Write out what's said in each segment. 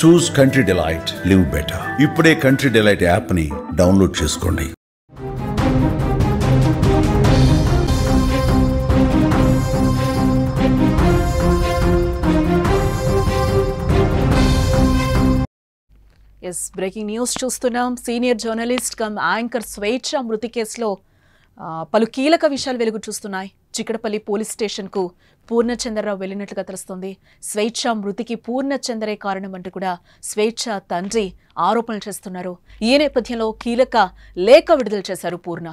చూస్ country delight, live better. ఇప్పుడే country delight app ని download చేసుకోండి. బ్రేకింగ్ న్యూస్ చూస్తున్నాం. సీనియర్ జర్నలిస్ట్ కమ్ యాంకర్ స్వేచ్ఛ మృతి కేసులో పలు కీలక విషయాలు వెలుగు చూస్తున్నాయి. చిక్కడపల్లి పోలీస్ స్టేషన్కు పూర్ణచంద్రరావు వెళ్ళినట్లుగా తెలుస్తోంది. స్వేచ్ఛ మృతికి పూర్ణచంద్రే కారణమంటూ కూడా స్వేచ్ఛ తండ్రి ఆరోపణలు చేస్తున్నారు. ఈ నేపథ్యంలో కీలక లేఖ విడుదల చేశారు పూర్ణ.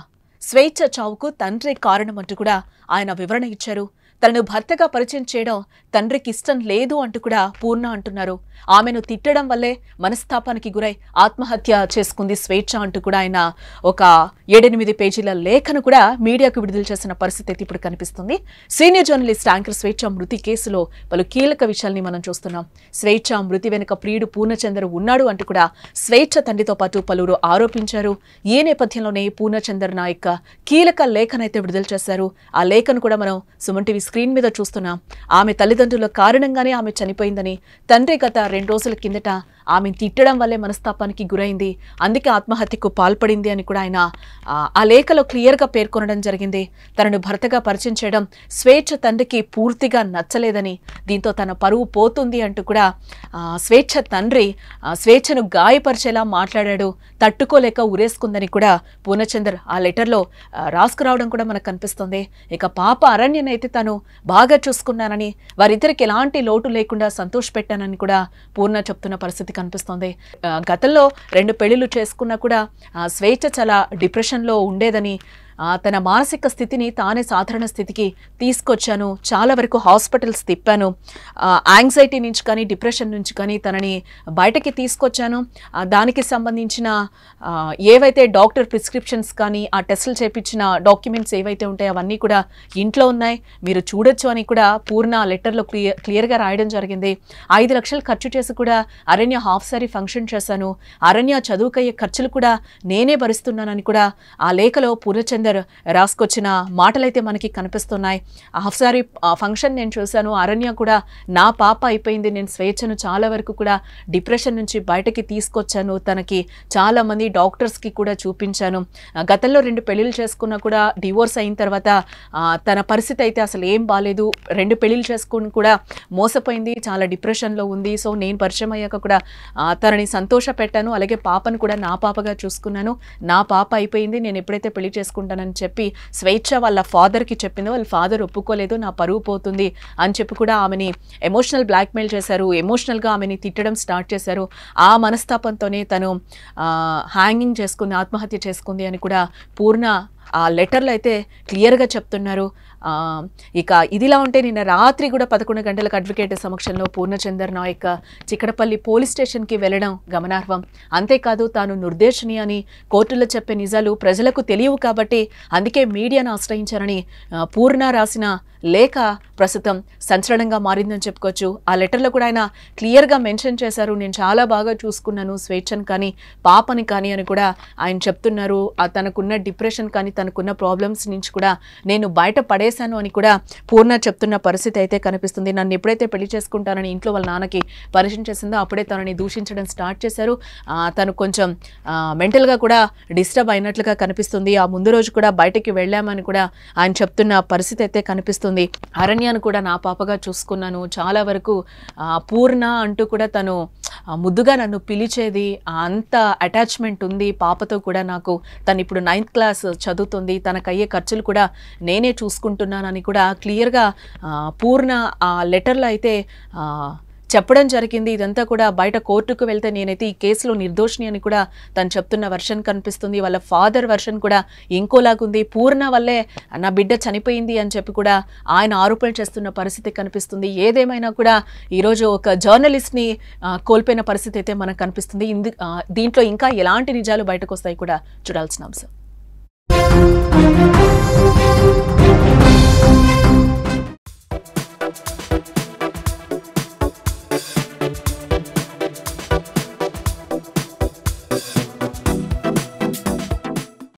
స్వేచ్ఛ చావుకు తండ్రి కారణమంటూ కూడా ఆయన వివరణ ఇచ్చారు. తనను భర్తగా పరిచయం చేయడం తండ్రికి ఇష్టం లేదు అంటూ కూడా పూర్ణ అంటున్నారు. ఆమెను తిట్టడం వల్లే మనస్తాపానికి గురై ఆత్మహత్య చేసుకుంది స్వేచ్ఛ అంటూ కూడా ఆయన ఒక 7-8 పేజీల లేఖను కూడా మీడియాకు విడుదల చేసిన పరిస్థితి అయితే ఇప్పుడు కనిపిస్తుంది. సీనియర్ జర్నలిస్ట్ యాంకర్ స్వేచ్ఛ మృతి కేసులో పలు కీలక విషయాల్ని మనం చూస్తున్నాం. స్వేచ్ఛ మృతి వెనుక ప్రియుడు పూర్ణచంద్ర ఉన్నాడు అంటూ కూడా స్వేచ్ఛ తండ్రితో పాటు పలువురు ఆరోపించారు. ఈ నేపథ్యంలోనే పూర్ణచంద్ర నాయక్ కీలక లేఖనైతే విడుదల చేశారు. ఆ లేఖను కూడా మనం సుమన్ టీవీ స్క్రీన్ మీద చూస్తున్నాం. ఆమె తల్లిదండ్రుల కారణంగానే ఆమె చనిపోయిందని, తండ్రి గత 2 రోజుల కిందట ఆమెను తిట్టడం వల్లే మనస్తాపానికి గురైంది, అందుకే ఆత్మహత్యకు పాల్పడింది అని కూడా ఆయన ఆ లేఖలో క్లియర్గా పేర్కొనడం జరిగింది. తనను భర్తగా పరిచయం చేయడం స్వేచ్ఛ తండ్రికి పూర్తిగా నచ్చలేదని, దీంతో తన పరువు పోతుంది అంటూ కూడా స్వేచ్ఛ తండ్రి స్వేచ్ఛను గాయపరిచేలా మాట్లాడాడు. తట్టుకోలేక ఉరేసుకుందని కూడా పూర్ణచంద్ర ఆ లెటర్లో రాసుకురావడం కూడా మనకు కనిపిస్తుంది. ఇక పాప అరణ్యనైతే తను బాగా చూసుకున్నానని, వారిద్దరికి ఎలాంటి లోటు లేకుండా సంతోషపెట్టానని కూడా పూర్ణ చెప్తున్న పరిస్థితి కనిపిస్తోంది. గతంలో 2 పెళ్లిళ్ళు చేసుకున్నా కూడా స్వేచ్ఛ చాలా డిప్రెషన్లో ఉండేదని, తన మానసిక స్థితిని తానే సాధారణ స్థితికి తీసుకొచ్చాను, చాలా వరకు హాస్పిటల్స్ తిప్పాను, యాంగ్జైటీ నుంచి కానీ డిప్రెషన్ నుంచి కానీ తనని బయటకి తీసుకొచ్చాను, దానికి సంబంధించిన ఏవైతే డాక్టర్ ప్రిస్క్రిప్షన్స్ కానీ ఆ టెస్టులు చేయించిన డాక్యుమెంట్స్ ఏవైతే ఉంటాయో అవన్నీ కూడా ఇంట్లో ఉన్నాయి, మీరు చూడొచ్చు అని కూడా పూర్ణ లెటర్లో క్లియర్గా రాయడం జరిగింది. 5 లక్షలు ఖర్చు చేసి కూడా అరణ్య హాఫ్ సారీ ఫంక్షన్ చేశాను, అరణ్య చదువుకయ్యే ఖర్చులు కూడా నేనే భరిస్తున్నానని కూడా ఆ లేఖలో పూర్ణచంద్ర రాసుకొచ్చిన మాటలైతే మనకి కనిపిస్తున్నాయి. హాఫ్ సారీ ఫంక్షన్ నేను చూశాను, అరణ్య కూడా నా పాప అయిపోయింది, నేను స్వేచ్ఛను చాలా వరకు కూడా డిప్రెషన్ నుంచి బయటకి తీసుకొచ్చాను, తనకి చాలా మంది డాక్టర్స్కి కూడా చూపించాను, గతంలో 2 పెళ్లిళ్ళు చేసుకున్నా కూడా డివోర్స్ అయిన తర్వాత తన పరిస్థితి అయితే అసలు ఏం బాలేదు, 2 పెళ్లిళ్ళు చేసుకుని కూడా మోసపోయింది, చాలా డిప్రెషన్లో ఉంది. సో నేను పరిచయం అయ్యాక కూడా తనని సంతోష పెట్టాను, అలాగే పాపను కూడా నా పాపగా చూసుకున్నాను, నా పాప అయిపోయింది, నేను ఎప్పుడైతే పెళ్లి చేసుకుంటానని చెప్పి స్వేచ్ఛ వాళ్ళ ఫాదర్కి చెప్పిందో వాళ్ళ ఫాదర్ ఒప్పుకోలేదు, నా పరువు పోతుంది అని చెప్పి కూడా ఆమెని ఎమోషనల్ బ్లాక్మెయిల్ చేశారు, ఎమోషనల్గా ఆమెని తిట్టడం స్టార్ట్ చేశారు. ఆ మనస్తాపంతోనే తను హ్యాంగింగ్ చేసుకుంది, ఆత్మహత్య చేసుకుంది అని కూడా పూర్ణ ఆ లెటర్లో అయితే క్లియర్గా చెప్తున్నారు. ఇక ఇదిలా ఉంటే నిన్న రాత్రి కూడా 11 గంటలకు అడ్వకేట్ సమక్షంలో పూర్ణచంద్ర నాయక్ చిక్కడపల్లి పోలీస్ స్టేషన్కి వెళ్ళడం గమనార్హం. అంతేకాదు తాను నిర్దోషిని అని కోర్టులో చెప్పే నిజాలు ప్రజలకు తెలియవు కాబట్టి అందుకే మీడియాను ఆశ్రయించారని పూర్ణ రాసిన లేఖ ప్రస్తుతం సంచలనంగా మారిందని చెప్పుకోవచ్చు. ఆ లెటర్లో కూడా ఆయన క్లియర్గా మెన్షన్ చేశారు, నేను చాలా బాగా చూసుకున్నాను స్వేచ్ఛను కానీ పాపని కానీ అని కూడా ఆయన చెప్తున్నారు. తనకున్న డిప్రెషన్ కానీ తనకున్న ప్రాబ్లమ్స్ నుంచి కూడా నేను బయట పడేశాను అని కూడా పూర్ణ చెప్తున్న పరిస్థితి అయితే కనిపిస్తుంది. నన్ను ఎప్పుడైతే పెళ్లి చేసుకుంటానని ఇంట్లో వాళ్ళ నాన్నకి పరిచయం చేసిందో అప్పుడే తనని దూషించడం స్టార్ట్ చేశారు. తను కొంచెం మెంటల్గా కూడా డిస్టర్బ్ అయినట్లుగా కనిపిస్తుంది. ఆ ముందు రోజు కూడా బయటకి వెళ్ళామని కూడా ఆయన చెప్తున్న పరిస్థితి అయితే కనిపిస్తుంది. అరణ్యాన్ని కూడా నా పాపగా చూసుకున్నాను, చాలా వరకు పూర్ణ అంటూ కూడా తను ముద్దుగా నన్ను పిలిచేది, అంత అటాచ్మెంట్ ఉంది పాపతో కూడా నాకు, తను ఇప్పుడు 9th క్లాస్ చదువుతుంది, తనకయ్యే ఖర్చులు కూడా నేనే చూసుకుంటున్నానని కూడా క్లియర్గా పూర్ణ ఆ లెటర్లో అయితే చెప్పడం జరిగింది. ఇదంతా కూడా బయట కోర్టుకు వెళ్తే నేనైతే ఈ కేసులో నిర్దోషిని అని కూడా తను చెప్తున్న వర్షన్ కనిపిస్తుంది. వాళ్ళ ఫాదర్ వర్షన్ కూడా ఇంకోలాగుంది, పూర్ణ వల్లే నా బిడ్డ చనిపోయింది అని చెప్పి కూడా ఆయన ఆరోపణలు చేస్తున్న పరిస్థితి కనిపిస్తుంది. ఏదేమైనా కూడా ఈరోజు ఒక జర్నలిస్ట్ని కోల్పోయిన పరిస్థితి అయితే మనకు కనిపిస్తుంది. దీంట్లో ఇంకా ఎలాంటి నిజాలు బయటకు వస్తాయి కూడా చూడాల్సిన అంశం.